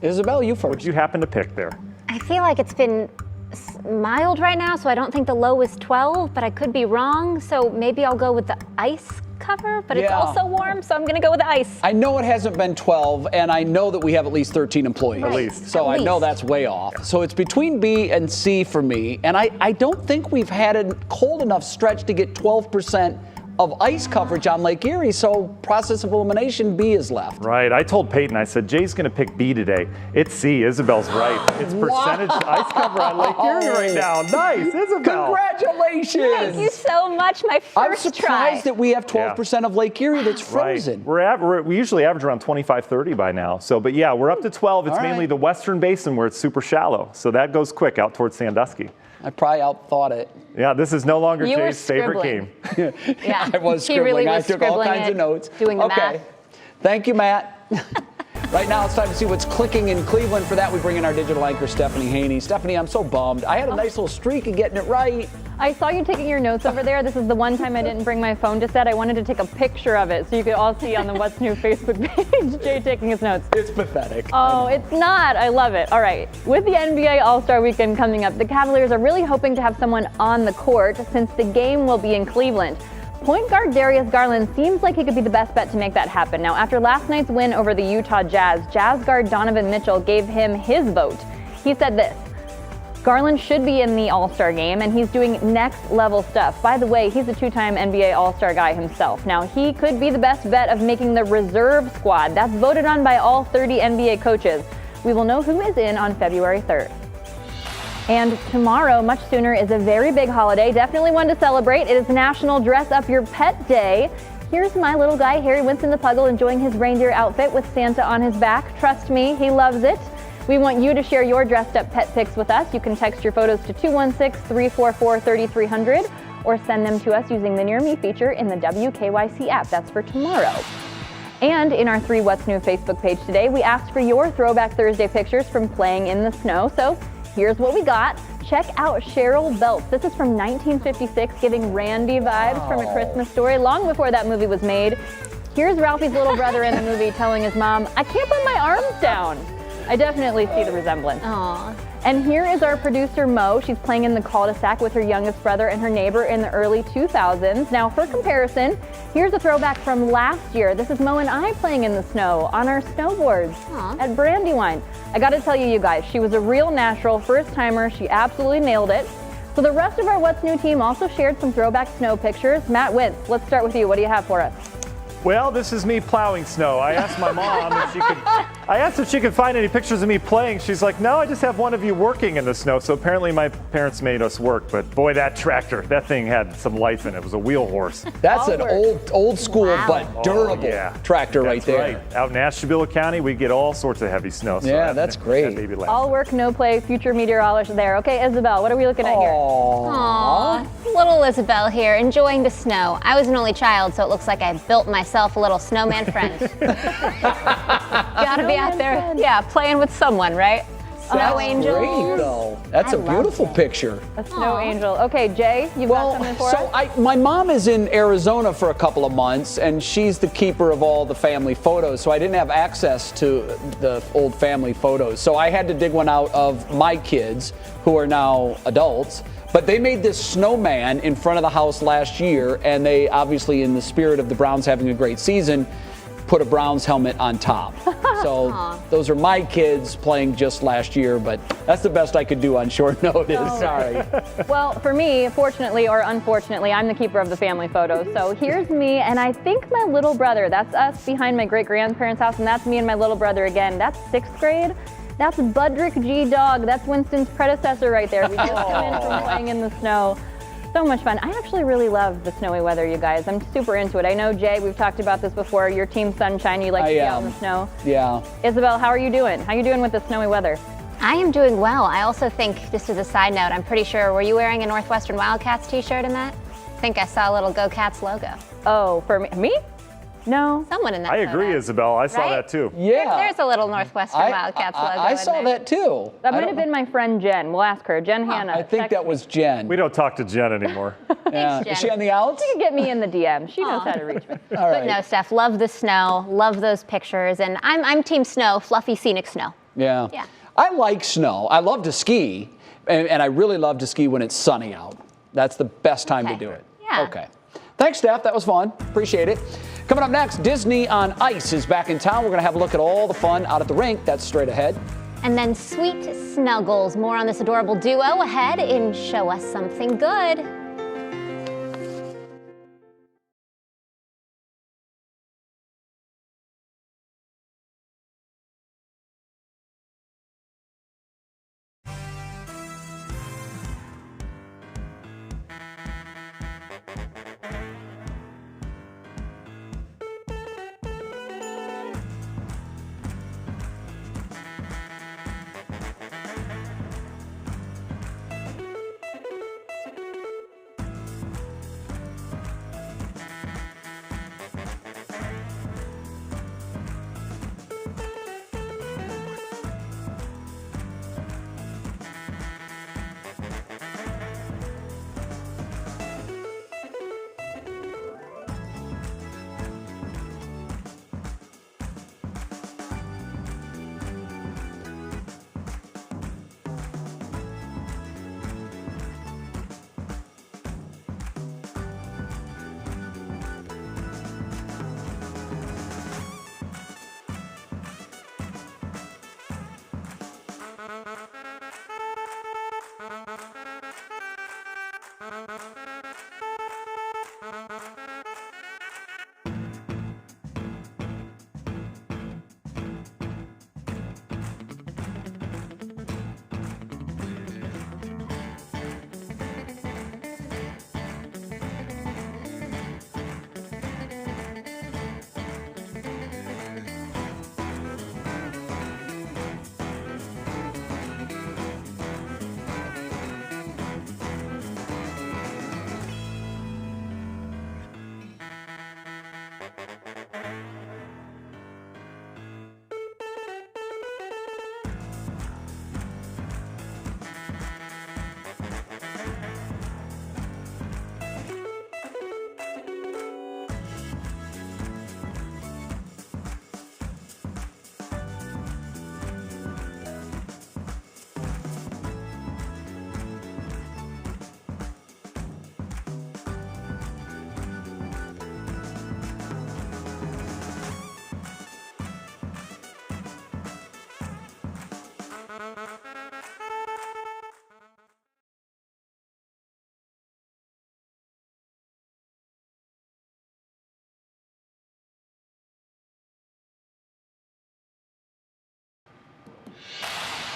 Isabel, you first. Would you happen to pick there? I feel like it's been mild right now, so I don't think the low is 12, but I could be wrong. So maybe I'll go with the ice cover, but it's also warm, so I'm going to go with the ice. I know it hasn't been 12, and I know that we have at least 13 employees. Right. At least. So I know that's way off. So it's between B and C for me, and I don't think we've had a cold enough stretch to get 12% of ice coverage on Lake Erie, so process of elimination, B is left. Right. I told Peyton, I said, Jay's going to pick B today. It's C. Isabel's right. It's percentage ice cover on Lake Erie right now. Nice, Isabel. Congratulations. Thank you so much. My first I'm surprised that we have 12% of Lake Erie that's frozen. Right. We usually average around 25, 30 by now. So, but yeah, we're up to 12. It's mainly the western basin where it's super shallow. So that goes quick out towards Sandusky. I probably outthought it. Yeah, this is no longer Jay's favorite game. Yeah, I was scribbling. Really I took all kinds of notes. Doing the math. Thank you, Matt. Right now, it's time to see what's clicking in Cleveland. For that, we bring in our digital anchor, Stephanie Haney. Stephanie, I'm so bummed. I had a nice little streak of getting it right. I saw you taking your notes over there. This is the one time I didn't bring my phone to set. I wanted to take a picture of it so you could all see on the What's New Facebook page Jay taking his notes. It's pathetic. Oh, it's not. I love it. All right. With the NBA All-Star Weekend coming up, the Cavaliers are really hoping to have someone on the court since the game will be in Cleveland. Point guard Darius Garland seems like he could be the best bet to make that happen. Now, after last night's win over the Utah Jazz, Jazz guard Donovan Mitchell gave him his vote. He said this: Garland should be in the All-Star game, and he's doing next-level stuff. By the way, he's a two-time NBA All-Star guy himself. Now, he could be the best bet of making the reserve squad. That's voted on by all 30 NBA coaches. We will know who is in on February 3rd. And tomorrow, much sooner, is a very big holiday, definitely one to celebrate. It is National Dress Up Your Pet Day. Here's my little guy, Harry Winston the Puggle, enjoying his reindeer outfit with Santa on his back. Trust me, he loves it. We want you to share your dressed up pet pics with us. You can text your photos to 216-344-3300 or send them to us using the Near Me feature in the WKYC app. That's for tomorrow. And in our 3 What's New Facebook page today, we asked for your Throwback Thursday pictures from playing in the snow. So here's what we got. Check out Cheryl Belts. This is from 1956, giving Randy vibes from A Christmas Story, long before that movie was made. Here's Ralphie's little brother in the movie telling his mom, "I can't put my arms down." I definitely see the resemblance. Aww. And here is our producer, Mo. She's playing in the cul-de-sac with her youngest brother and her neighbor in the early 2000s. Now, for comparison, here's a throwback from last year. This is Mo and I playing in the snow on our snowboards at Brandywine. I got to tell you, you guys, she was a real natural first-timer. She absolutely nailed it. So the rest of our What's New team also shared some throwback snow pictures. Matt Wintz, let's start with you. What do you have for us? Well, this is me plowing snow. I asked my mom if she could. I asked if she could find any pictures of me playing. She's like, "No, I just have one of you working in the snow." So apparently my parents made us work. But boy, that tractor, that thing had some life in it. It was a wheel horse. That's an old school but durable tractor right there. Right. Out in Ashtabula County, we get all sorts of heavy snow. So yeah, that's great. Baby laugh. All work, no play, future meteorologist there. Okay, Isabel, what are we looking at here? Aww. Little Isabel here, enjoying the snow. I was an only child, so it looks like I built myself a little snowman friend. Gotta be out there, playing with someone, right? Snow angel. Great, though. That's a beautiful picture. A snow angel. Okay, Jay, you've got something for us? My mom is in Arizona for a couple of months, and she's the keeper of all the family photos, so I didn't have access to the old family photos. So I had to dig one out of my kids, who are now adults. But they made this snowman in front of the house last year, and they obviously, in the spirit of the Browns having a great season, put a Browns helmet on top. So those are my kids playing just last year, but that's the best I could do on short notice. Sorry. Well, for me, fortunately or unfortunately, I'm the keeper of the family photos. So here's me, and I think my little brother, that's us behind my great-grandparents' house, and that's me and my little brother again. That's 6th grade. That's Budrick G. Dog. That's Winston's predecessor right there. We just come in from playing in the snow. So much fun. I actually really love the snowy weather, you guys. I'm super into it. I know, Jay, we've talked about this before. Your team Sunshine, you like to be out in the snow. Yeah. Isabel, how are you doing? How are you doing with the snowy weather? I am doing well. I also think, just as a side note, I'm pretty sure, were you wearing a Northwestern Wildcats t-shirt in that? I think I saw a little Go Cats logo. Oh, for me? No. Someone in that I agree, photo. Isabel. I saw Right? that too. Yeah. There's a little Northwestern Wildcats logo I saw in there. that too. That might have been my friend Jen. We'll ask her. Jen Hanna. I think that was Jen. We don't talk to Jen anymore. Yeah. Is she on the outs? She can get me in the DM. She knows how to reach me. All But right. no, Steph, love the snow, love those pictures, and I'm team snow, fluffy scenic snow. Yeah. Yeah. I like snow. I love to ski, and I really love to ski when it's sunny out. That's the best time to do it. Yeah. Okay. Thanks, Steph. That was fun. Appreciate it. Coming up next, Disney on Ice is back in town. We're going to have a look at all the fun out at the rink. That's straight ahead. And then Sweet Snuggles. More on this adorable duo ahead in Show Us Something Good.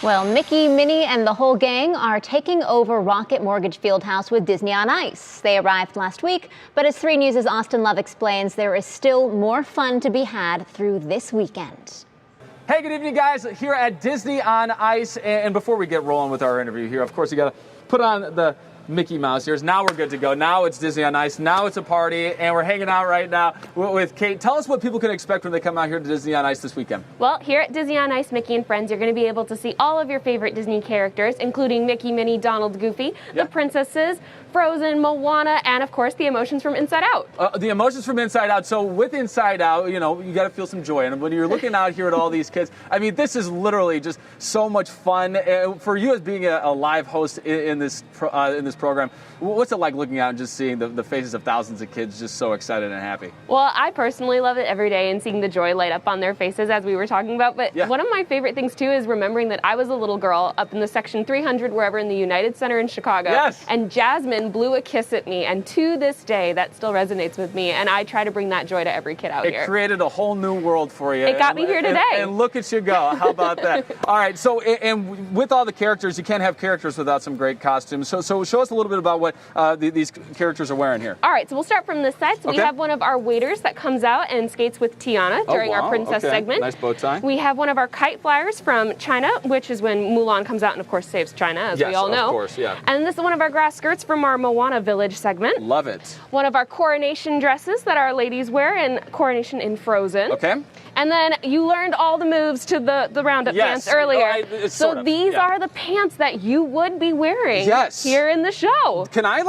Well, Mickey, Minnie, and the whole gang are taking over Rocket Mortgage Fieldhouse with Disney on Ice. They arrived last week, but as 3 News' Austin Love explains, there is still more fun to be had through this weekend. Hey, good evening, guys. Here at Disney on Ice. And before we get rolling with our interview here, of course, you got to put on the Mickey Mouse ears. Now we're good to go. Now it's Disney on Ice. Now it's a party, and we're hanging out right now with Kate. Tell us what people can expect when they come out here to Disney on Ice this weekend. Well, here at Disney on Ice, Mickey and Friends, you're going to be able to see all of your favorite Disney characters, including Mickey, Minnie, Donald, Goofy, the princesses, Frozen, Moana, and of course the emotions from Inside Out. The emotions from Inside Out. So with Inside Out, you know, you got to feel some joy. And when you're looking out here at all these kids, I mean, this is literally just so much fun. For you as being a live host in this program, what's it like looking out and just seeing the faces of thousands of kids just so excited and happy? Well, I personally love it every day and seeing the joy light up on their faces as we were talking about. But one of my favorite things too is remembering that I was a little girl up in the section 300 wherever in the United Center in Chicago. Yes. And Jasmine blew a kiss at me, and to this day that still resonates with me, and I try to bring that joy to every kid out here. It created a whole new world for you. It got me here today. And look at you go. How about that? All right, so and with all the characters, you can't have characters without some great costumes. So show us a little bit about what these characters are wearing here. All right, so we'll start from this side. So we have one of our waiters that comes out and skates with Tiana during our princess segment. Nice bow tie. We have one of our kite flyers from China, which is when Mulan comes out and of course saves China, as we all know. Yes, of course, yeah. And this is one of our grass skirts from our Moana Village segment. Love it. One of our coronation dresses that our ladies wear in Coronation in Frozen. Okay. And then you learned all the moves to the roundup pants earlier. So these are the pants that you would be wearing here in the show. Can I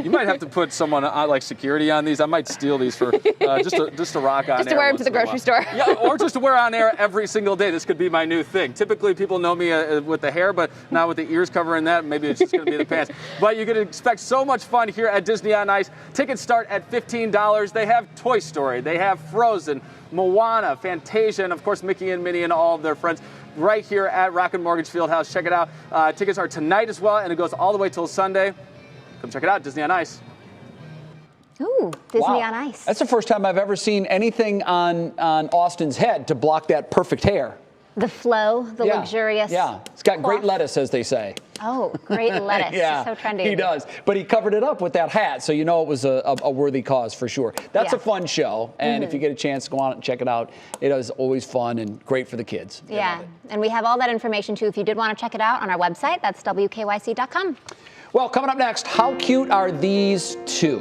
you might have to put someone like security on these. I might steal these for just to rock on Just air. to wear them to the grocery store. Yeah, or just to wear on air every single day. This could be my new thing. Typically people know me with the hair, but now with the ears covering that, maybe it's just going to be the pants. But you can expect so much fun here at Disney on Ice. Tickets start at $15. They have Toy Story, they have Frozen, Moana, Fantasia, and of course Mickey and Minnie and all of their friends right here at Rocket Mortgage Fieldhouse. Check it out. Tickets are tonight as well, and it goes all the way till Sunday. Come check it out, Disney on Ice. Ooh, Disney on Ice. That's the first time I've ever seen anything on Austin's head to block that perfect hair. The flow, the luxurious. Yeah, it's got great lettuce, as they say. Oh, great lettuce. Yeah, so trendy. he does. But he covered it up with that hat, so you know it was a worthy cause for sure. That's a fun show, and if you get a chance to go on and check it out, it is always fun and great for the kids. Yeah, and we have all that information too if you did want to check it out on our website. That's WKYC.com. Well, coming up next, how cute are these two?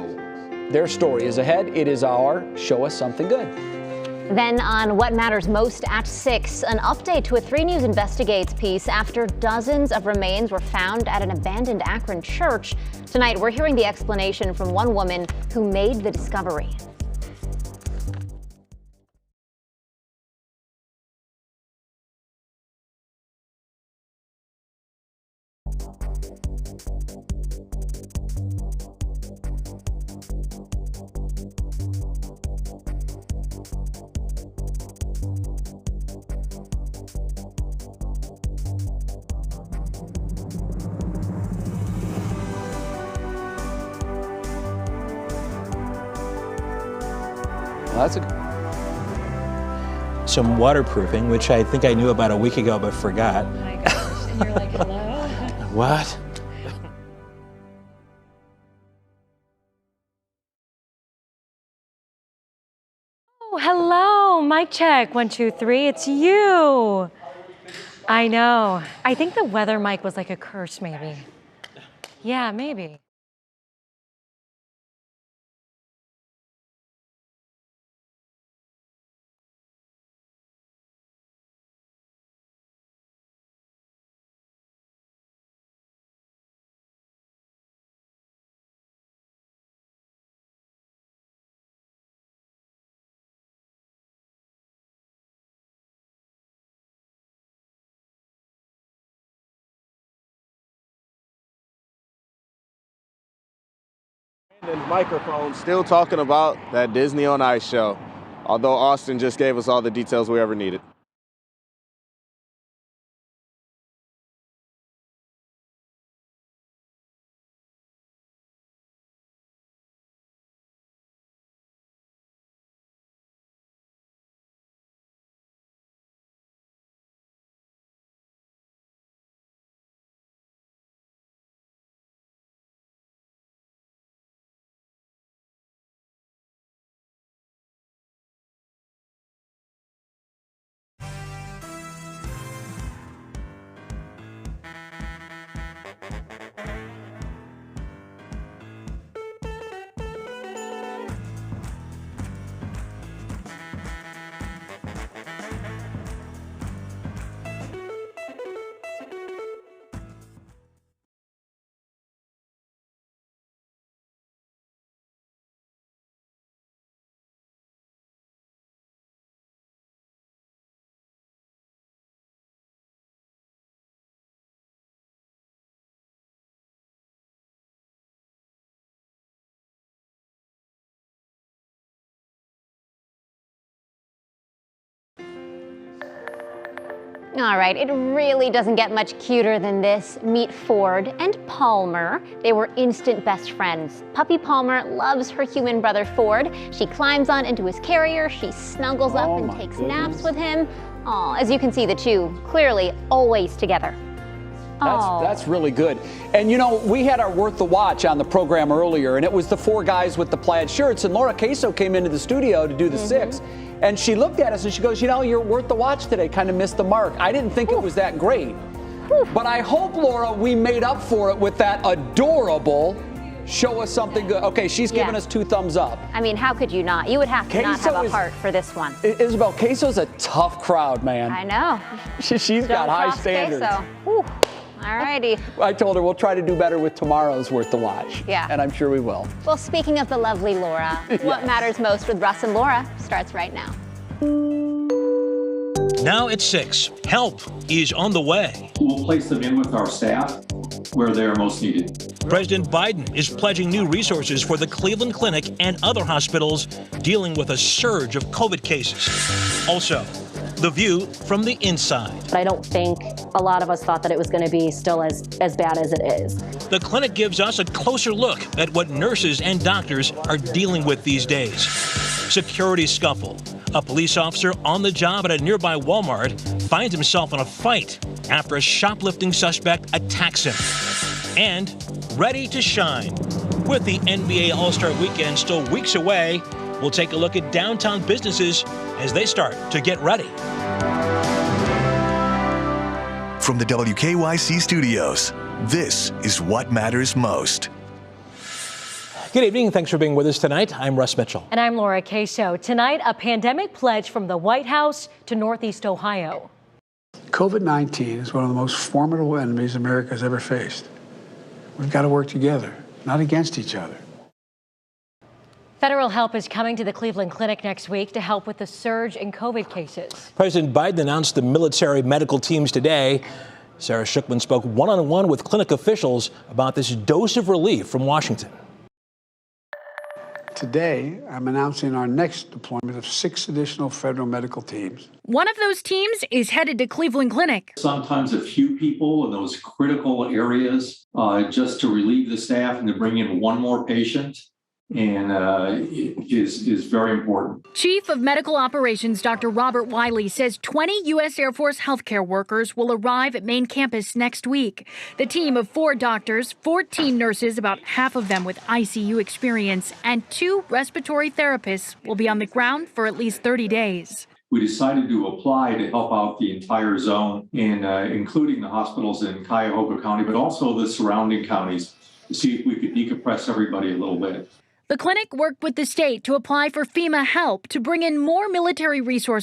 Their story is ahead. It is our Show Us Something Good. Then on What Matters Most at 6, an update to a 3 News Investigates piece after dozens of remains were found at an abandoned Akron church. Tonight, we're hearing the explanation from one woman who made the discovery. Well, that's some waterproofing, which I think I knew about a week ago but forgot. Oh my gosh, and you're like, hello? What? Oh, hello, mic check, 1, 2, 3, it's you. I know. I think the weather mic was like a curse, maybe. Yeah, maybe. Microphone still talking about that Disney on Ice show, although Austin just gave us all the details we ever needed. All right, it really doesn't get much cuter than this. Meet Ford and Palmer. They were instant best friends. Puppy Palmer loves her human brother Ford. She climbs on into his carrier, she snuggles up and takes naps with him. Oh, as you can see, the two clearly always together. That's really good. And you know, we had our Worth the Watch on the program earlier, and it was the four guys with the plaid shirts, and Laura Queso came into the studio to do the six. And she looked at us and she goes, you know, you're worth the watch today. Kind of missed the mark. I didn't think it was that great. But I hope, Laura, we made up for it with that adorable show us something good. Okay, she's giving us 2 thumbs up. I mean, how could you not? You would have to not have a heart for this one. Isabel, Queso's a tough crowd, man. I know. She's got high standards. All righty. I told her we'll try to do better with tomorrow's Worth the Watch. Yeah. And I'm sure we will. Well, speaking of the lovely Laura, what matters most with Russ and Laura starts right now. Now at 6, help is on the way. We'll place them in with our staff where they are most needed. President Biden is pledging new resources for the Cleveland Clinic and other hospitals dealing with a surge of COVID cases. Also, the view from the inside. But I don't think a lot of us thought that it was going to be still as bad as it is. The clinic gives us a closer look at what nurses and doctors are dealing with these days. Security scuffle. A police officer on the job at a nearby Walmart finds himself in a fight after a shoplifting suspect attacks him. And ready to shine. With the NBA All-Star Weekend still weeks away, we'll take a look at downtown businesses as they start to get ready. From the WKYC studios, this is What Matters Most. Good evening. Thanks for being with us tonight. I'm Russ Mitchell. And I'm Laura Queso. Tonight, a pandemic pledge from the White House to Northeast Ohio. COVID-19 is one of the most formidable enemies America has ever faced. We've got to work together, not against each other. Federal help is coming to the Cleveland Clinic next week to help with the surge in COVID cases. President Biden announced the military medical teams today. Sarah Shookman spoke one-on-one with clinic officials about this dose of relief from Washington. Today, I'm announcing our next deployment of 6 additional federal medical teams. One of those teams is headed to Cleveland Clinic. Sometimes a few people in those critical areas just to relieve the staff and to bring in one more patient. And it is very important. Chief of Medical Operations Dr. Robert Wiley says 20 U.S. Air Force healthcare workers will arrive at main campus next week. The team of 4 doctors, 14 nurses, about half of them with ICU experience, and 2 respiratory therapists will be on the ground for at least 30 days. We decided to apply to help out the entire zone, and including the hospitals in Cuyahoga County, but also the surrounding counties, to see if we could decompress everybody a little bit. The clinic worked with the state to apply for FEMA help to bring in more military resources